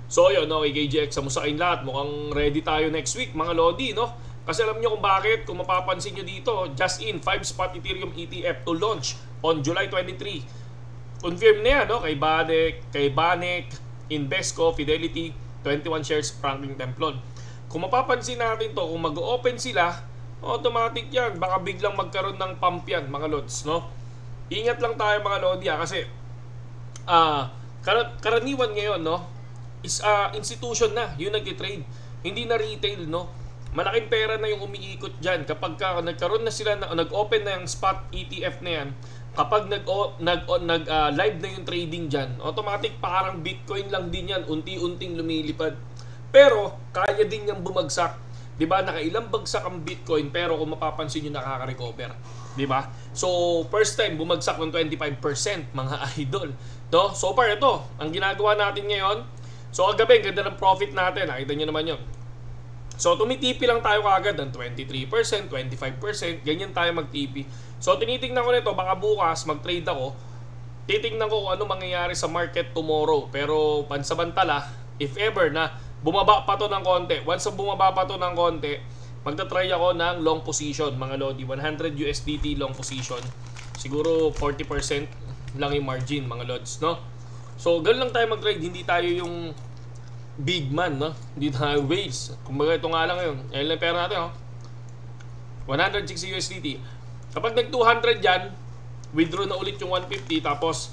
So yun, okay, KGX, sa musakin lahat. Mukhang ready tayo next week, mga Lodi, no? Kasi alam nyo kung bakit, kung mapapansin nyo dito, just in 5-spot Ethereum ETF to launch on July 23. Confirm na yan, no? Kay Banek, Invesco, Fidelity, 21 shares, Franklin Templeton. Kung mapapansin natin to, kung mag-open sila, automatic yan. Baka biglang magkaroon ng pump yan, mga Lods, no? Ingat lang tayo, mga Lodi, kasi karaniwan ngayon, no, is institution na yung nag-trade, hindi na retail, no. Malaking pera na yung umiikot dyan kapag nagkaroon na sila nag-open na yung spot ETF na yan. Kapag live na yung trading dyan, automatic parang Bitcoin lang din yan, unti-unting lumilipad. Pero kaya din niyang bumagsak. 'Di ba? Nakailang bagsak ang Bitcoin, pero kung mapapansin niyo, nakaka-recover. 'Di ba? So, first time bumagsak ng 25%, mga idol. No? So far ito, ang ginagawa natin ngayon. So kagabi, ganda ng profit natin. Nakita niyo naman 'yon. So tumitipi lang tayo kagad ng 23%, 25%, ganyan tayo magtipi. So tinitingnan ko nito, baka bukas mag-trade ako. Titingnan ko kung ano mangyayari sa market tomorrow. Pero pansamantala, if ever na bumaba pa to ng konti, once na bumaba pa to ng konti, magta-try ako ng long position, mga Lodi. 100 USDT long position. Siguro 40% lang yung margin, mga Lods, no? So ganun lang tayo mag-trade, hindi tayo yung big man, no? Hindi tayo waves. Kumbaga ito nga lang yun. Ayun lang pera natin, 160 USDT. Kapag nag 200 yan, withdraw na ulit yung 150, tapos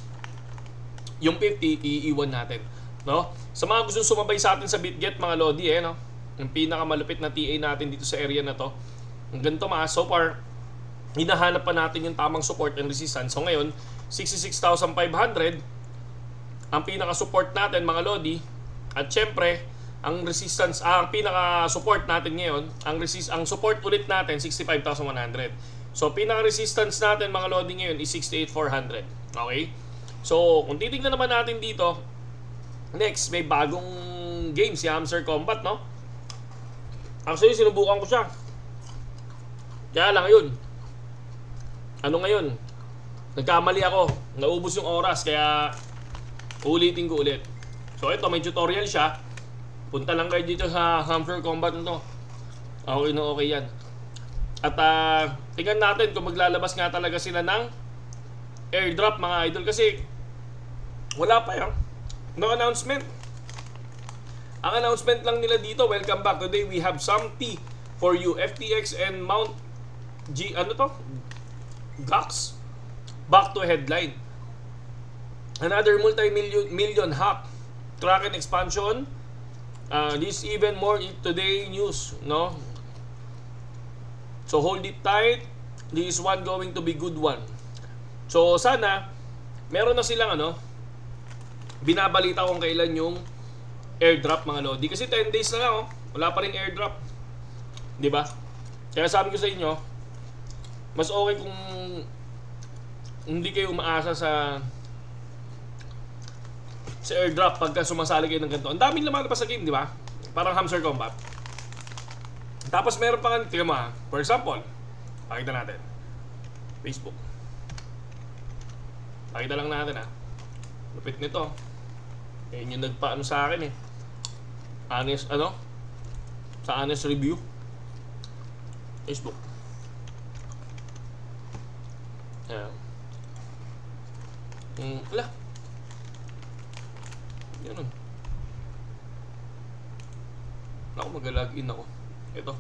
yung 50 iiwan natin, no? Sa mga gusto sumabay sa atin sa BitGet, mga Lodi, no? Yung pinakamalupit na TA natin dito sa area na to. Ang ganito, so far hinahanap pa natin yung tamang support and resistance. So ngayon, 66,500 ang pinaka-support natin, mga Lodi. At syempre, ang resistance, ang pinaka-support natin ngayon, ang support ulit natin 65,100. So pinaka-resistance natin, mga Lodi, ngayon is 68,400. Okay? So kung titingnan naman natin dito, next, may bagong game, si Hamster Combat, no? Actually, sinubukan ko siya. Kaya lang yun. Ano ngayon? Nagkamali ako. Naubos yung oras, kaya ulitin ko ulit. So ito, may tutorial siya. Punta lang kayo dito sa Hamster Combat nito. Okay na okay yan. At tingnan natin kung maglalabas nga talaga sila ng airdrop, mga idol. Kasi wala pa yan. No announcement. Ang announcement lang nila dito, welcome back. Today we have some tea for you. FTX and Mount Gox back to headline. Another multi-million hack. Kraken expansion. This even more in today news, no? So hold it tight. This is one going to be good one. So sana meron na silang binabalita kung kailan yung airdrop, mga Lodi. Kasi 10 days na lang, wala pa rin airdrop. 'Di ba? Kaya sabi ko sa inyo, mas okay kung hindi kayo umaasa sa airdrop pagka sumasali kayo ng ganito. Ang daming laman pa sa game, 'di ba? Parang Hamster Combat. Tapos meron pa nga, tingnan mo, for example, pakita natin. Facebook. Pakita lang natin, lupit nito. Ayun yung nagpaano sa akin sa honest review. Facebook. Ayan. Wala. Yan. Ako, mag-login ako. Ito.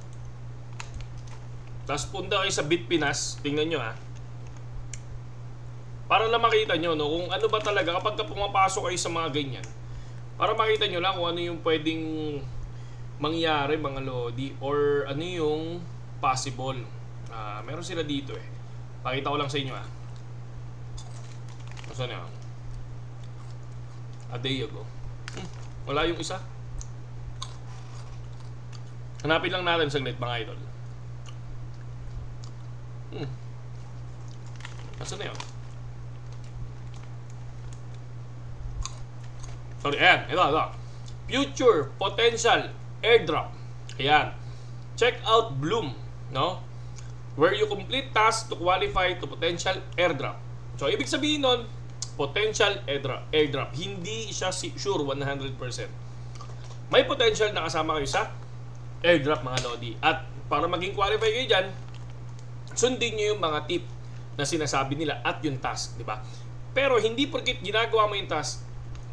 Tapos punta kayo sa Bitpinas. Tingnan nyo, para lang makita nyo, no, kung ano ba talaga kapag pumapasok kayo sa mga ganyan. Para makita nyo lang kung ano yung pwedeng mangyari, mga Lodi, or ano yung possible. Meron sila dito Pakita ko lang sa inyo Saan yan? A day ago. Wala yung isa. Hanapin lang natin saglit, mga idol. Nasaan na yun? Sorry, ayan. Ito. Future potential airdrop. Ayan. Check out Bloom, no? Where you complete tasks to qualify to potential airdrop. So, ibig sabihin nun, potential airdrop. Hindi siya sure 100%. may potential na kasama kayo sa airdrop mga Lodi. At para maging qualify kayo dyan, sundin nyo yung mga tip na sinasabi nila at yung task, di ba? Pero hindi porkit ginagawa mo yung task,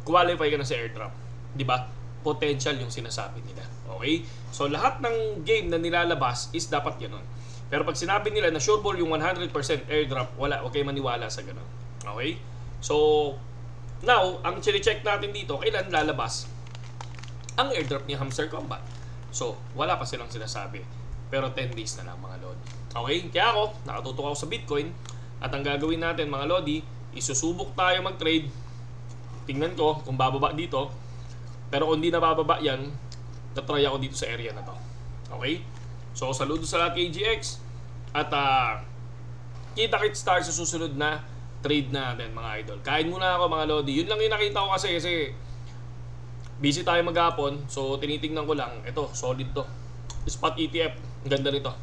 qualify ka na sa airdrop, di ba? Potential yung sinasabi nila. Okay? So lahat ng game na nilalabas is dapat ganun. Pero pag sinabi nila na sure ball yung 100% airdrop, wala, okay maniwala sa ganun. Okay? So now, ang chine-check natin dito, kailan lalabas ang airdrop ni Hamster Combat. So, wala pa silang sinasabi. Pero 10 days na lang mga Lodi. Okay? Kaya ako, nakatutok ako sa Bitcoin. At ang gagawin natin mga Lodi, isusubok tayo mag-trade. Tingnan ko kung bababa dito. Pero kung di na bababa yan, tatry ako dito sa area na to. Okay? So, saludo sa lahat KGX. At kita-kits tayo sa susunod na trade natin mga idol. Kain muna ako mga Lodi. Yun lang yung nakita ko kasi busy tayo maghapon. So tinitingnan ko lang. Ito, solid to. Spot ETF. Ang ganda nito.